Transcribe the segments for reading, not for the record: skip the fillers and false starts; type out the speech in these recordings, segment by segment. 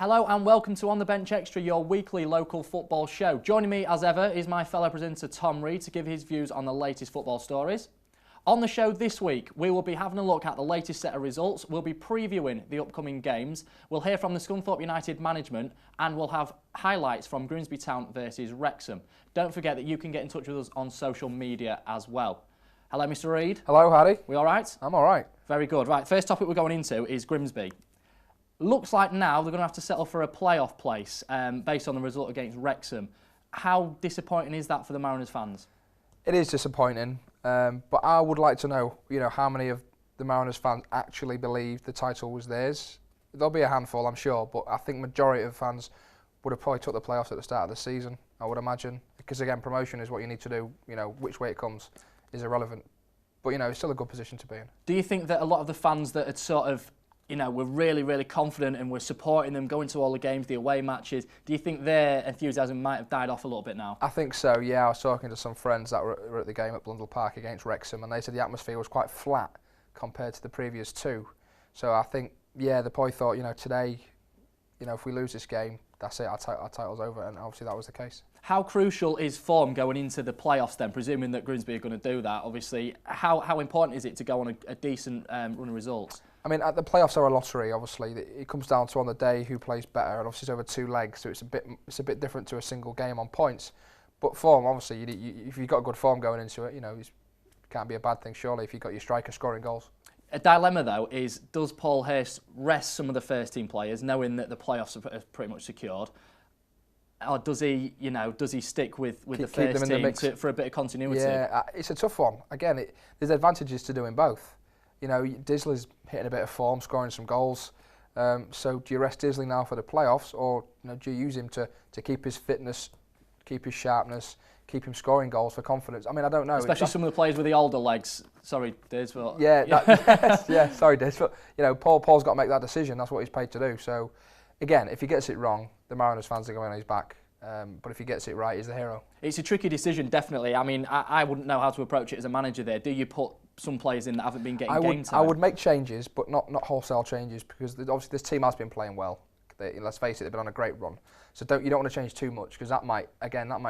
Hello and welcome to On the Bench Extra, your weekly local football show. Joining me as ever is my fellow presenter Tom Reid to give his views on the latest football stories. On the show this week, we will be having a look at the latest set of results, we'll be previewing the upcoming games, we'll hear from the Scunthorpe United management, and we'll have highlights from Grimsby Town versus Wrexham. Don't forget that you can get in touch with us on social media as well. Hello, Mr. Reid. Hello, Harry. We all right? I'm all right. Very good. Right, first topic we're going into is Grimsby. Looks like now they're going to have to settle for a playoff place based on the result against Wrexham. How disappointing is that for the Mariners fans? It is disappointing, but I would like to know, how many of the Mariners fans actually believe the title was theirs. There'll be a handful, I'm sure, but I think majority of fans would have probably took the playoffs at the start of the season, I would imagine. Because again, promotion is what you need to do. Which way it comes is irrelevant. But, it's still a good position to be in. Do you think that a lot of the fans that had sort of, were really, really confident and were supporting them, going to all the games, the away matches, do you think their enthusiasm might have died off a little bit now? I think so, yeah. I was talking to some friends that were at the game at Blundell Park against Wrexham, and they said the atmosphere was quite flat compared to the previous two. So I think, the boy thought, today, if we lose this game, that's it, our title's over, and obviously that was the case. How crucial is form going into the playoffs then, presuming that Grimsby are going to do that? Obviously, how important is it to go on a decent run of results? I mean, the playoffs are a lottery. Obviously, it comes down to on the day who plays better, and obviously it's over 2 legs, so it's a bit different to a single game on points. But form, obviously, if you've got good form going into it, it can't be a bad thing. Surely, if you've got your striker scoring goals. A dilemma though is, does Paul Hurst rest some of the first team players, knowing that the playoffs are pretty much secured, or does he, stick with the first team for a bit of continuity? Yeah, it's a tough one. Again, there's advantages to doing both. Disley's hitting a bit of form, scoring some goals. So do you rest Disley now for the playoffs, or do you use him to keep his fitness, keep his sharpness, keep him scoring goals for confidence? I mean, I don't know. Especially some of the players with the older legs. Sorry, Diz. But Sorry, Diz. But Paul's got to make that decision. That's what he's paid to do. So again, if he gets it wrong, the Mariners fans are going on his back. But if he gets it right, he's the hero. It's a tricky decision, definitely. I mean, I wouldn't know how to approach it as a manager there. Do you put some players in that haven't been getting game time? I would make changes, but not wholesale changes, because obviously this team has been playing well. Let's face it, they've been on a great run. So you don't want to change too much, because that might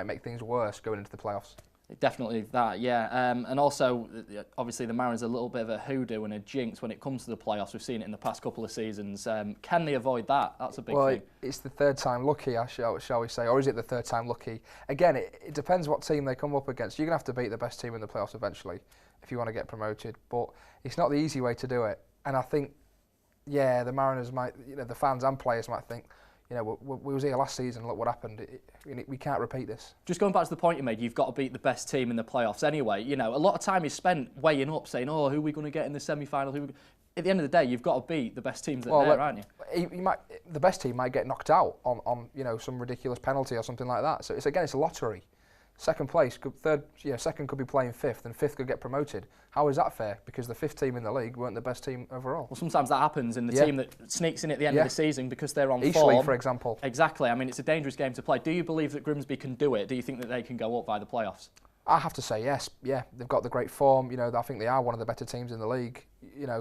make things worse going into the playoffs. Definitely that, yeah. And also, obviously, the Mariners are a little bit of a hoodoo and a jinx when it comes to the playoffs. We've seen it in the past couple of seasons. Can they avoid that? That's a big thing. Well, it's the third time lucky, shall we say, or is it the third time lucky? Again, it depends what team they come up against. You're going to have to beat the best team in the playoffs eventually if you want to get promoted. But it's not the easy way to do it. And I think, the Mariners might, the fans and players might think, we was here last season, look what happened. We can't repeat this. Just going back to the point you made, you've got to beat the best team in the playoffs anyway. A lot of time is spent weighing up, saying, who are we going to get in the semi-final? At the end of the day, you've got to beat the best teams that are there, aren't you? The best team might get knocked out on some ridiculous penalty or something like that. So it's a lottery. Second place, second could be playing fifth, and fifth could get promoted. How is that fair? Because the fifth team in the league weren't the best team overall. Well, sometimes that happens in the team that sneaks in at the end of the season because they're on Eastleigh, form. for example. Exactly. I mean, it's a dangerous game to play. Do you believe that Grimsby can do it? Do you think that they can go up by the playoffs? I have to say yes. Yeah, they've got the great form. I think they are one of the better teams in the league.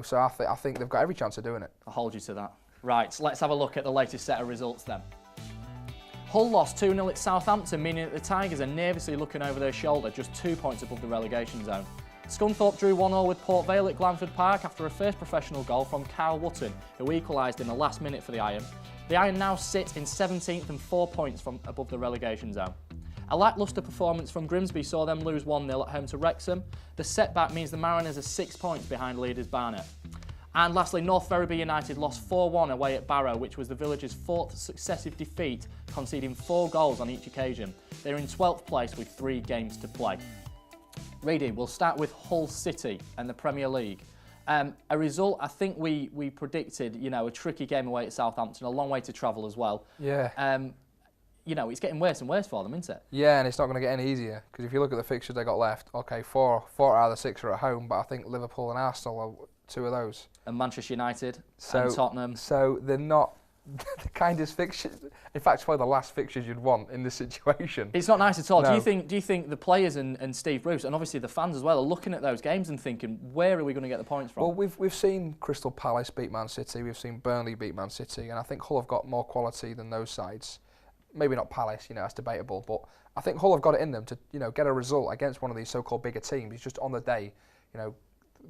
So I think they've got every chance of doing it. I'll hold you to that. Right, so let's have a look at the latest set of results then. Hull lost 2-0 at Southampton, meaning that the Tigers are nervously looking over their shoulder, just 2 points above the relegation zone. Scunthorpe drew 1-0 with Port Vale at Glanford Park after a first professional goal from Kyle Wotton, who equalised in the last minute for the Iron. The Iron now sit in 17th and 4 points from above the relegation zone. A lacklustre performance from Grimsby saw them lose 1-0 at home to Wrexham. The setback means the Mariners are 6 points behind leaders Barnet. And lastly, North Ferriby United lost 4-1 away at Barrow, which was the village's 4th successive defeat, conceding 4 goals on each occasion. They're in 12th place with 3 games to play. Reidy, we'll start with Hull City and the Premier League. A result, I think we predicted, a tricky game away at Southampton, a long way to travel as well. Yeah. It's getting worse and worse for them, isn't it? Yeah, and it's not going to get any easier, because if you look at the fixtures they got left, okay, 4 out of the 6 are at home, but I think Liverpool and Arsenal are 2 of those. And Manchester United and Tottenham. So they're not the kindest fixtures. In fact, it's probably the last fixtures you'd want in this situation. It's not nice at all. No. Do you think the players and Steve Bruce and obviously the fans as well are looking at those games and thinking, where are we going to get the points from? Well, we've seen Crystal Palace beat Man City, we've seen Burnley beat Man City, and I think Hull have got more quality than those sides. Maybe not Palace, that's debatable, but I think Hull have got it in them to, get a result against one of these so-called bigger teams. It's just on the day,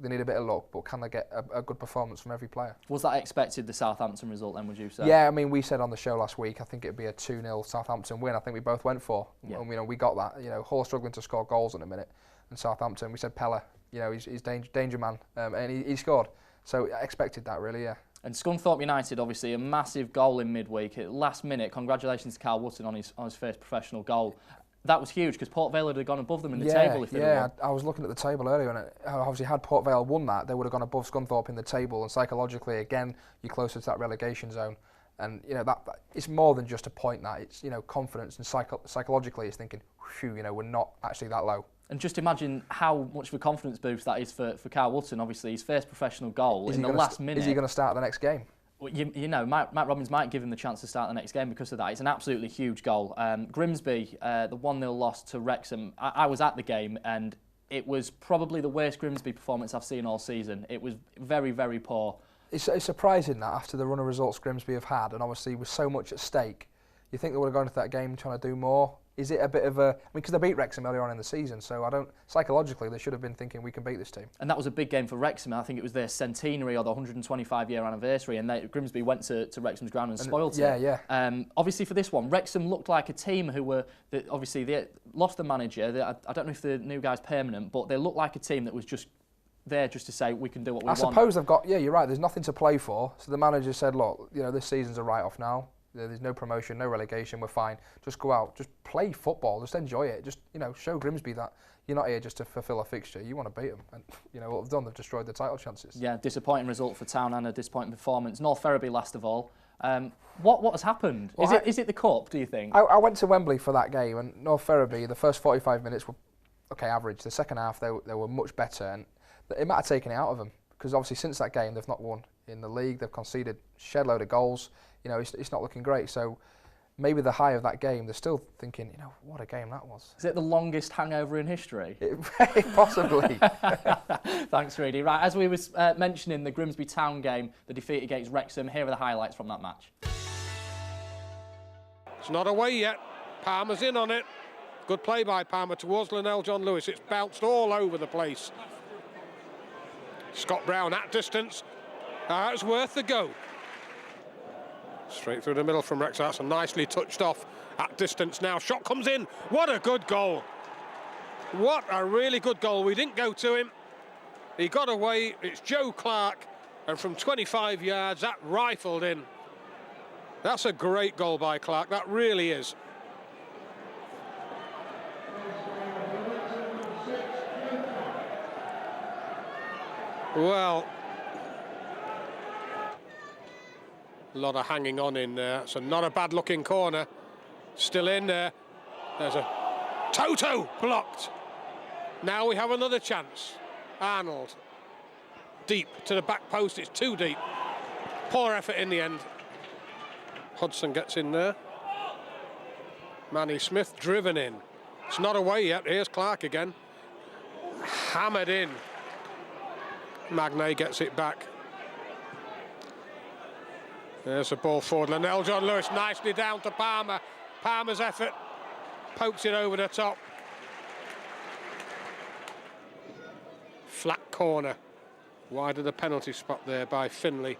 they need a bit of luck, but can they get a good performance from every player? Was that expected, the Southampton result then, would you say? Yeah, I mean, we said on the show last week, I think it'd be a 2-0 Southampton win. I think we both went for. Yeah. And, we got that. Hull are struggling to score goals in a minute. And Southampton, we said Pella, he's danger man, and he scored. So I expected that, really, yeah. And Scunthorpe United, obviously, a massive goal in midweek. At last minute, congratulations to Carl Wootton on his first professional goal. That was huge because Port Vale would have gone above them in the table if they'd have won. I was looking at the table earlier, and obviously had Port Vale won that, they would have gone above Scunthorpe in the table, and psychologically, again, you're closer to that relegation zone. And that it's more than just a point. That it's confidence, and psychologically, it's thinking, phew, we're not actually that low. And just imagine how much of a confidence boost that is for Carl Wootton. Obviously, his first professional goal in the last minute. Is he going to start the next game? Well, Matt Robbins might give him the chance to start the next game because of that. It's an absolutely huge goal. Grimsby, the 1-0 loss to Wrexham. I was at the game, and it was probably the worst Grimsby performance I've seen all season. It was very, very poor. It's surprising that after the run of results Grimsby have had, and obviously with so much at stake, you think they would have gone into that game trying to do more. Is it a bit of a... because they beat Wrexham earlier on in the season, so psychologically, they should have been thinking we can beat this team. And that was a big game for Wrexham. I think it was their centenary or the 125-year anniversary, and Grimsby went to Wrexham's ground and spoiled it. Yeah. Obviously, for this one, Wrexham looked like a team who were... obviously, they lost the manager. I don't know if the new guy's permanent, but they looked like a team that was just there just to say, we can do what we want. I suppose they've got... Yeah, you're right. There's nothing to play for. So the manager said, look, this season's a write-off now. There's no promotion, no relegation, we're fine. Just go out, just play football, just enjoy it. Just, show Grimsby that you're not here just to fulfil a fixture. You want to beat them. And, what they've done, they've destroyed the title chances. Yeah, disappointing result for Town and a disappointing performance. North Ferriby last of all. What has happened? Well, is it the cup, do you think? I went to Wembley for that game, and North Ferriby, the first 45 minutes were, average. The second half, they were much better, and it might have taken it out of them. Because obviously since that game, they've not won in the league. They've conceded a shed load of goals. It's not looking great. So maybe the high of that game, they're still thinking, what a game that was. Is it the longest hangover in history? Possibly. Thanks, Reidy. Right, as we were mentioning the Grimsby Town game, the defeat against Wrexham, here are the highlights from that match. It's not away yet. Palmer's in on it. Good play by Palmer towards Linnell John Lewis. It's bounced all over the place. Scott Brown at distance. It's worth the go. Straight through the middle from Wrexham. That's nicely touched off at distance now. Shot comes in. What a good goal. What a really good goal. We didn't go to him. He got away. It's Joe Clark. And from 25 yards, that rifled in. That's a great goal by Clark. That really is. Well, a lot of hanging on in there. So not a bad looking corner. Still in there. There's a Toto blocked. Now we have another chance. Arnold. Deep to the back post. It's too deep. Poor effort in the end. Hudson gets in there. Manny Smith driven in. It's not away yet. Here's Clark again. Hammered in. Magnay gets it back. There's the ball forward. Linnell John Lewis nicely down to Palmer. Palmer's effort pokes it over the top. Flat corner. Wide of the penalty spot there by Finlay.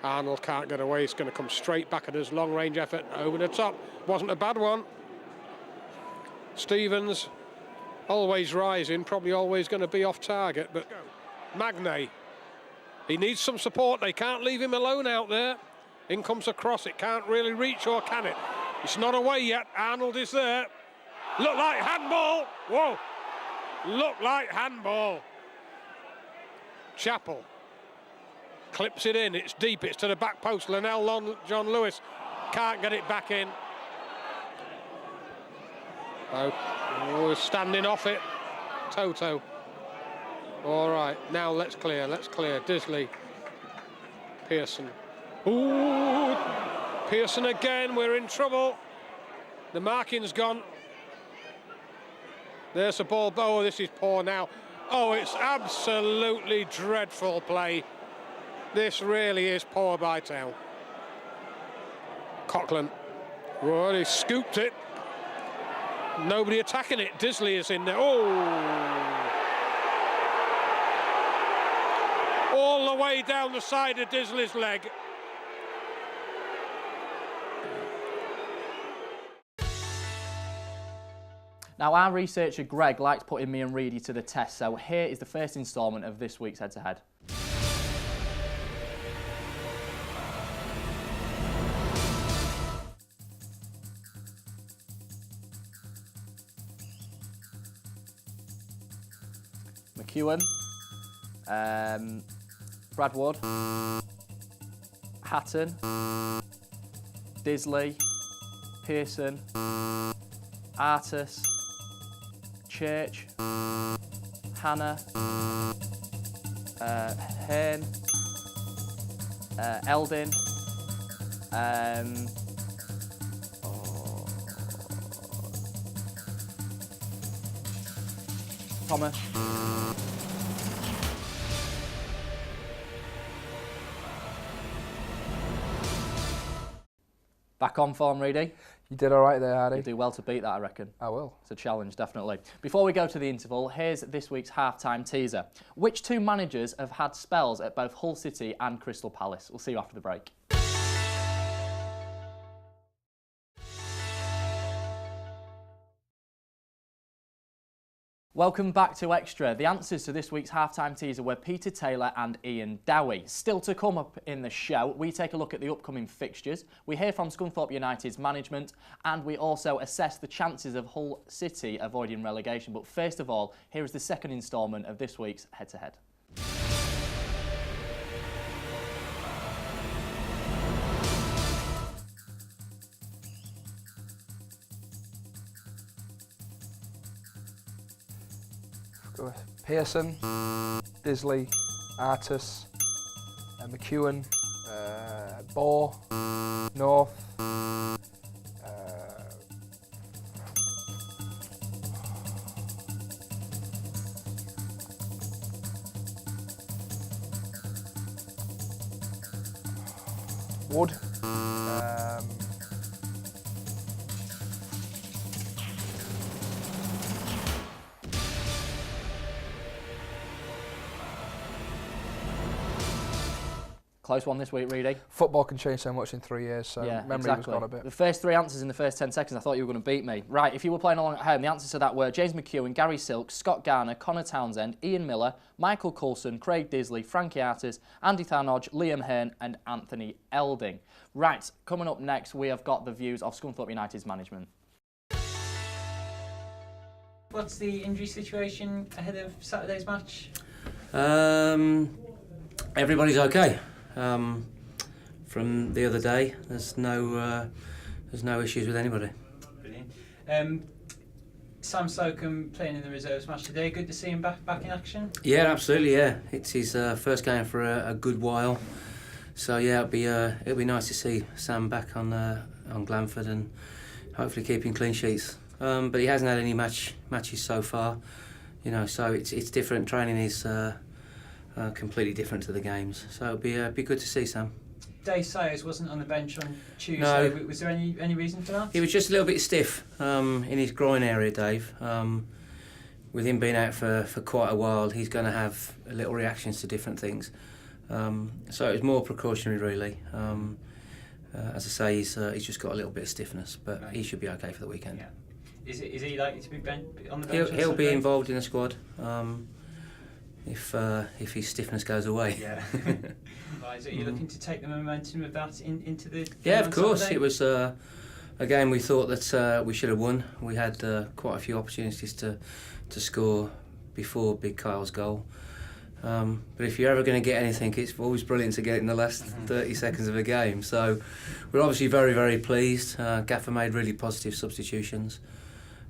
Arnold can't get away. It's going to come straight back at his long range effort over the top. Wasn't a bad one. Stevens always rising, probably always going to be off target, but Magnay, he needs some support. They can't leave him alone out there. In comes a cross. It can't really reach, or can it? It's not away yet. Arnold is there. Look like handball. Whoa. Look like handball. Chappell clips it in. It's deep. It's to the back post. Linnell John Lewis can't get it back in. Oh, standing off it. Toto. All right, now let's clear. Disley, Pearson, Ooh, Pearson again, we're in trouble. The marking's gone. There's the ball. Oh, this is poor now. Oh, it's absolutely dreadful play. This really is poor by Town. Coughlin, well, he scooped it. Nobody attacking it. Disley is in there. Oh! All the way down the side of Disley's leg. Now, our researcher Greg likes putting me and Reidy to the test, so here is the first instalment of this week's head-to-head. McEwen, Bradwood, Hatton, Disley, Pearson, Artis, Church, Hannah, Hearn, Eldin, Thomas. Back on form, Reidy. You did all right there, Hardy. You do well to beat that, I reckon. I will. It's a challenge, definitely. Before we go to the interval, here's this week's half-time teaser. Which two managers have had spells at both Hull City and Crystal Palace? We'll see you after the break. Welcome back to Extra. The answers to this week's half-time teaser were Peter Taylor and Ian Dowie. Still to come up in the show, we take a look at the upcoming fixtures, we hear from Scunthorpe United's management, and we also assess the chances of Hull City avoiding relegation. But first of all, here is the second instalment of this week's head-to-head. Pearson, Disley, Artis, McEwen, Bohr, North, Wood, Close one this week, Reidy. Football can change so much in 3 years, so yeah, memory exactly. was gone a bit. The first three answers in the first 10 seconds, I thought you were going to beat me. Right, if you were playing along at home, the answers to that were James McEwen, Gary Silk, Scott Garner, Connor Townsend, Ian Miller, Michael Coulson, Craig Disley, Frankie Artis, Andy Tharnodge, Liam Hearn and Anthony Elding. Right, coming up next, we have got the views of Scunthorpe United's management. What's the injury situation ahead of Saturday's match? Everybody's okay. From the other day, there's no issues with anybody. Brilliant. Sam Slocum playing in the reserves match today. Good to see him back in action. Yeah, absolutely. Yeah, it's his first game for a good while. So yeah, it'll be nice to see Sam back on Glanford and hopefully keeping clean sheets. But he hasn't had any matches so far. You know, so it's different. Training is completely different to the games. So it'll be good to see Sam. Dave Sayers wasn't on the bench on Tuesday. No. Was there any reason for that? He was just a little bit stiff in his groin area, Dave. With him being out for quite a while, he's going to have little reactions to different things. So it was more precautionary, really. As I say, he's just got a little bit of stiffness, but he should be okay for the weekend. Yeah. Is he likely to be on the bench? He'll be involved in the squad if his stiffness goes away. Yeah. Right, are you looking to take the momentum of that into the game? Yeah, of course. Saturday? It was a game we thought that we should have won. We had quite a few opportunities to score before Big Kyle's goal. But if you're ever going to get anything, it's always brilliant to get it in the last 30 seconds of a game. So we're obviously very, very pleased. Gaffer made really positive substitutions.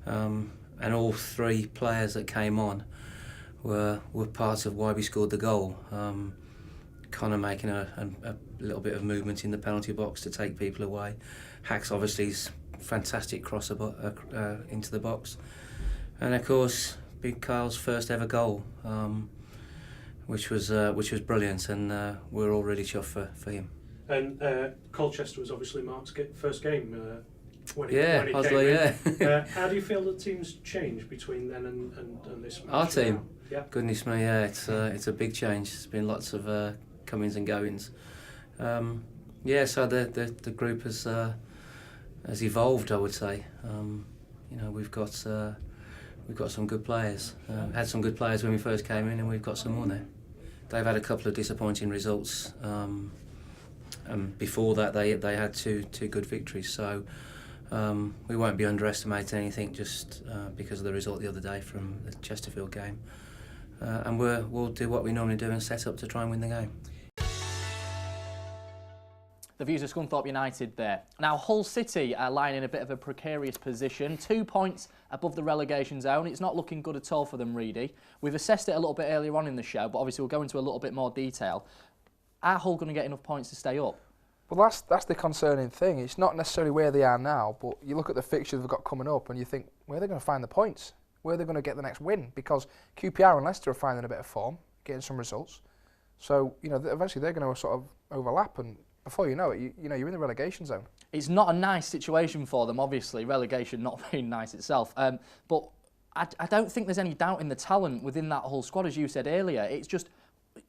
And all three players that came on were parts of why we scored the goal. Connor making a little bit of movement in the penalty box to take people away. Hacks obviously fantastic cross into the box, and of course Big Kyle's first ever goal, which was brilliant, and we're all really chuffed for him. And Colchester was obviously Mark's first game when he Oslo, came in. How do you feel the team's changed between then and this match? Our team? Now? Yeah. Goodness me, yeah, it's a big change. There's been lots of comings and goings. So the group has evolved, I would say. We've got some good players. Had some good players when we first came in, and we've got some more now. They've had a couple of disappointing results. And before that, they had two good victories. So we won't be underestimating anything just because of the result the other day from the Chesterfield game. And we'll do what we normally do and set up to try and win the game. The views of Scunthorpe United there. Now, Hull City are lying in a bit of a precarious position, 2 points above the relegation zone. It's not looking good at all for them, Reidy. We've assessed it a little bit earlier on in the show, but obviously we'll go into a little bit more detail. Are Hull going to get enough points to stay up? Well, that's the concerning thing. It's not necessarily where they are now, but you look at the fixtures they've got coming up and you think, where are they going to find the points? Where are they going to get the next win? Because QPR and Leicester are finding a bit of form, getting some results. So, eventually they're going to sort of overlap, and before you know it, you're in the relegation zone. It's not a nice situation for them, obviously, relegation not being nice itself. But I don't think there's any doubt in the talent within that whole squad, as you said earlier. It's just,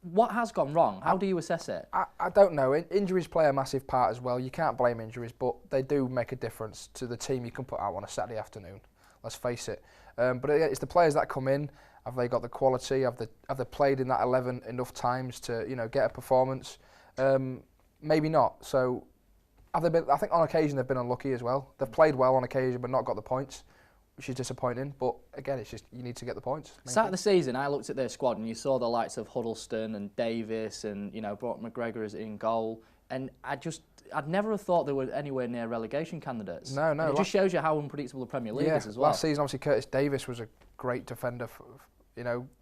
what has gone wrong? How do you assess it? I don't know. Injuries play a massive part as well. You can't blame injuries, but they do make a difference to the team you can put out on a Saturday afternoon. Let's face it. But it's the players that come in. Have they got the quality? Have they played in that 11 enough times to get a performance? Maybe not. So have they been? I think on occasion they've been unlucky as well. They've played well on occasion, but not got the points, which is disappointing. But again, it's just you need to get the points. Start of the season, I looked at their squad and you saw the likes of Huddleston and Davis and Brock McGregor is in goal, and I'd never have thought they were anywhere near relegation candidates. No. And it just shows you how unpredictable the Premier League is as well. Last season, obviously, Curtis Davis was a great defender.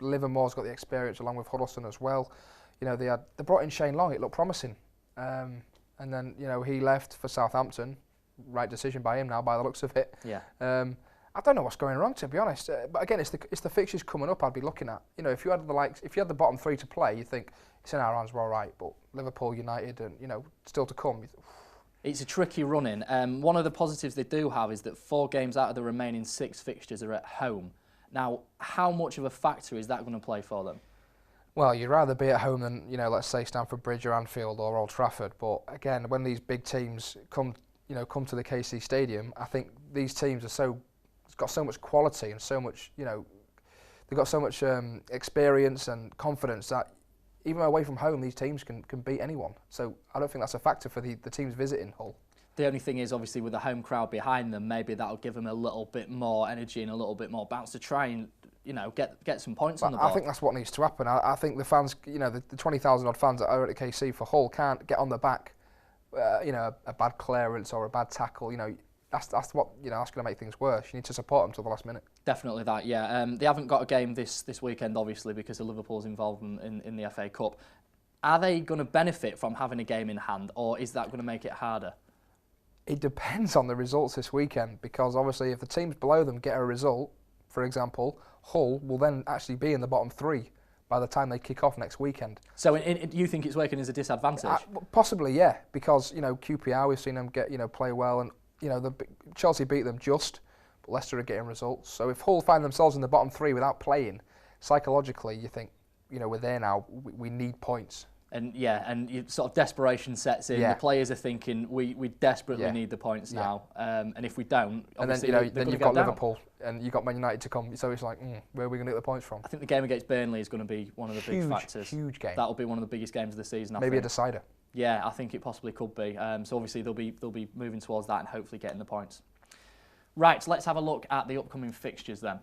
Livermore's got the experience along with Huddleston as well. They brought in Shane Long. It looked promising, and then he left for Southampton. Right decision by him now, by the looks of it. Yeah. I don't know what's going wrong, to be honest. But again, it's the fixtures coming up I'd be looking at. If you had the bottom three to play, you think it's in our hands, we're all right. But Liverpool, United, and still to come. It's a tricky run-in. One of the positives they do have is that 4 games out of the remaining 6 fixtures are at home. Now, how much of a factor is that going to play for them? Well, you'd rather be at home than let's say Stamford Bridge or Anfield or Old Trafford. But again, when these big teams come to the KC Stadium, I think these teams it's got so much quality and so much they've got so much experience and confidence that even away from home, these teams can beat anyone. So I don't think that's a factor for the teams visiting Hull. The only thing is, obviously, with the home crowd behind them, maybe that'll give them a little bit more energy and a little bit more bounce to try and, get some points on the board. I think that's what needs to happen. I think the fans, the 20,000 odd fans that are at the KC for Hull can't get on the back, a bad clearance or a bad tackle. That's what that's going to make things worse. You need to support them till the last minute. Definitely that, yeah. They haven't got a game this weekend, obviously, because of Liverpool's involvement in the FA Cup. Are they going to benefit from having a game in hand, or is that going to make it harder? It depends on the results this weekend, because obviously if the teams below them get a result, for example, Hull will then actually be in the bottom 3 by the time they kick off next weekend. So you think it's working as a disadvantage? Possibly, yeah, because QPR, we've seen them play well, and Chelsea beat them just, but Leicester are getting results. So if Hull find themselves in the bottom 3 without playing, psychologically you think we're there now. We need points. And sort of desperation sets in. Yeah. The players are thinking we desperately need the points now, and if we don't, obviously then you've got Liverpool and you've got Man United to come. So it's like, where are we going to get the points from? I think the game against Burnley is going to be one of the big factors. Huge game. That'll be one of the biggest games of the season. Maybe a decider. Yeah, I think it possibly could be. So obviously they'll be moving towards that and hopefully getting the points. Right, let's have a look at the upcoming fixtures then.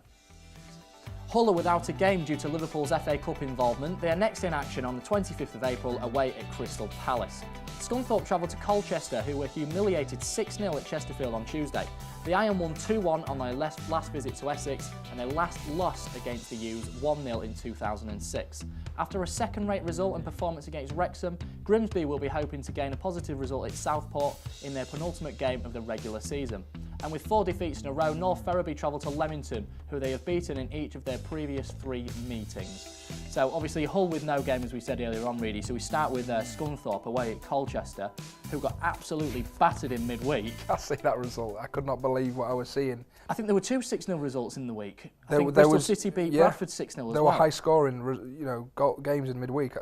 Hull are without a game due to Liverpool's FA Cup involvement. They are next in action on the 25th of April away at Crystal Palace. Scunthorpe travelled to Colchester, who were humiliated 6-0 at Chesterfield on Tuesday. The Iron won 2-1 on their last visit to Essex, and they last lost against the U's 1-0 in 2006. After a second-rate result and performance against Wrexham, Grimsby will be hoping to gain a positive result at Southport in their penultimate game of the regular season. And with 4 defeats in a row, North Ferriby travel to Leamington, who they have beaten in each of their previous 3 meetings. So obviously Hull with no game, as we said earlier on, Reidy. So we start with Scunthorpe away at Colchester, who got absolutely battered in midweek. I see that result. I could not believe what I was seeing. I think there were 2 6-0 results in the week. I There think Bristol was- City beat yeah, Bradford 6-0 as well. There were high-scoring, games in midweek.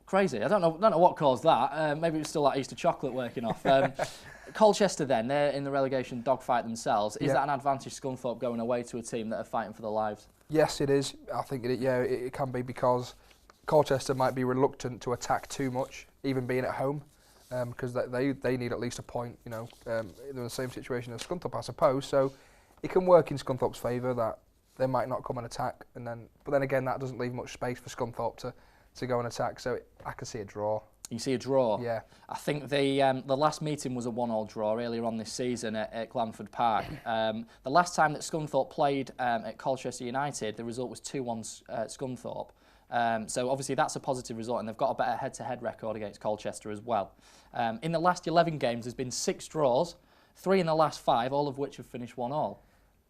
Crazy. I don't know what caused that. Maybe it was still that Easter chocolate working off. Colchester then, they're in the relegation dogfight themselves. Is that an advantage Scunthorpe going away to a team that are fighting for their lives? Yes, it is. I think it can be, because Colchester might be reluctant to attack too much, even being at home, because they need at least a point. They're in the same situation as Scunthorpe, I suppose. So it can work in Scunthorpe's favour that they might not come and attack, but then again, that doesn't leave much space for Scunthorpe to go and attack. So I can see a draw. You see a draw? Yeah. I think the last meeting was a 1-1 draw earlier on this season at Glanford Park. The last time that Scunthorpe played at Colchester United, the result was 2-1 Scunthorpe. So obviously that's a positive result, and they've got a better head-to-head record against Colchester as well. In the last 11 games, there's been 6 draws, 3 in the last 5, all of which have finished 1-1.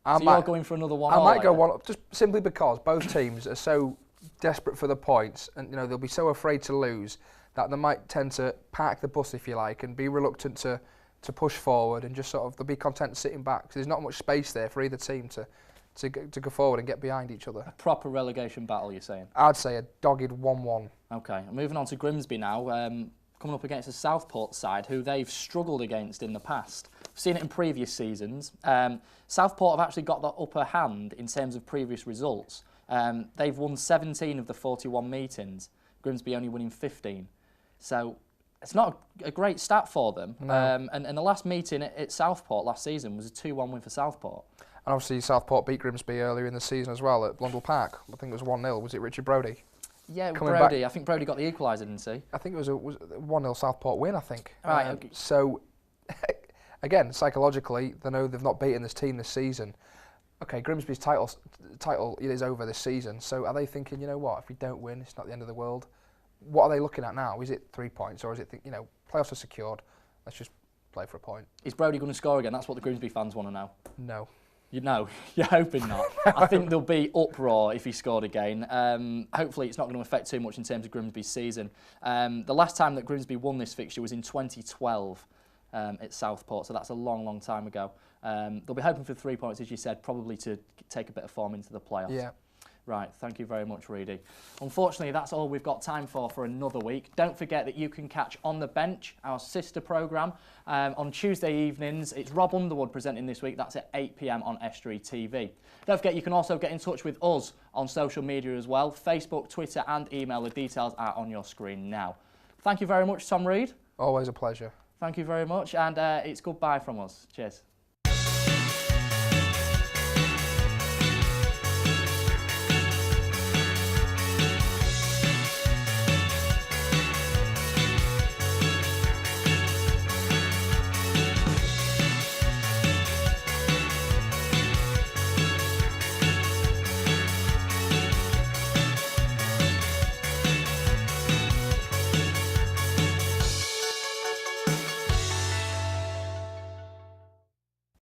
So you're going for another 1-1? I might go 1-1, just simply because both teams are so desperate for the points, and they'll be so afraid to lose that they might tend to park the bus, if you like, and be reluctant to push forward, and just they'll be content sitting back, because there's not much space there for either team to go forward and get behind each other. A proper relegation battle, you're saying? I'd say a dogged 1-1. Okay, moving on to Grimsby now, coming up against the Southport side, who they've struggled against in the past. We've seen it in previous seasons. Southport have actually got the upper hand in terms of previous results. They've won 17 of the 41 meetings, Grimsby only winning 15. So it's not a great stat for them. No. And the last meeting at Southport last season was a 2-1 win for Southport. And obviously Southport beat Grimsby earlier in the season as well at Blundell Park. I think it was 1-0. Was it Richard Brody? Yeah, Coming Brody. back. I think Brody got the equaliser, didn't he? I think it was a 1-0 Southport win, I think. Right. Okay. So, again, psychologically, they know they've not beaten this team this season. Okay, Grimsby's title is over this season. So are they thinking, you know what, if we don't win, it's not the end of the world? What are they looking at now? Is it 3 points, or is it, playoffs are secured, let's just play for a point? Is Brody going to score again? That's what the Grimsby fans want to know. No. You know, you're hoping not. I think there'll be uproar if he scored again. Hopefully it's not going to affect too much in terms of Grimsby's season. The last time that Grimsby won this fixture was in 2012 at Southport, so that's a long, long time ago. They'll be hoping for 3 points, as you said, probably to take a bit of form into the playoffs. Yeah. Right, thank you very much, Reidy. Unfortunately, that's all we've got time for another week. Don't forget that you can catch On the Bench, our sister programme, on Tuesday evenings. It's Rob Underwood presenting this week. That's at 8 p.m. on Estuary TV. Don't forget, you can also get in touch with us on social media as well. Facebook, Twitter and email. The details are on your screen now. Thank you very much, Tom Reed. Always a pleasure. Thank you very much, and it's goodbye from us. Cheers.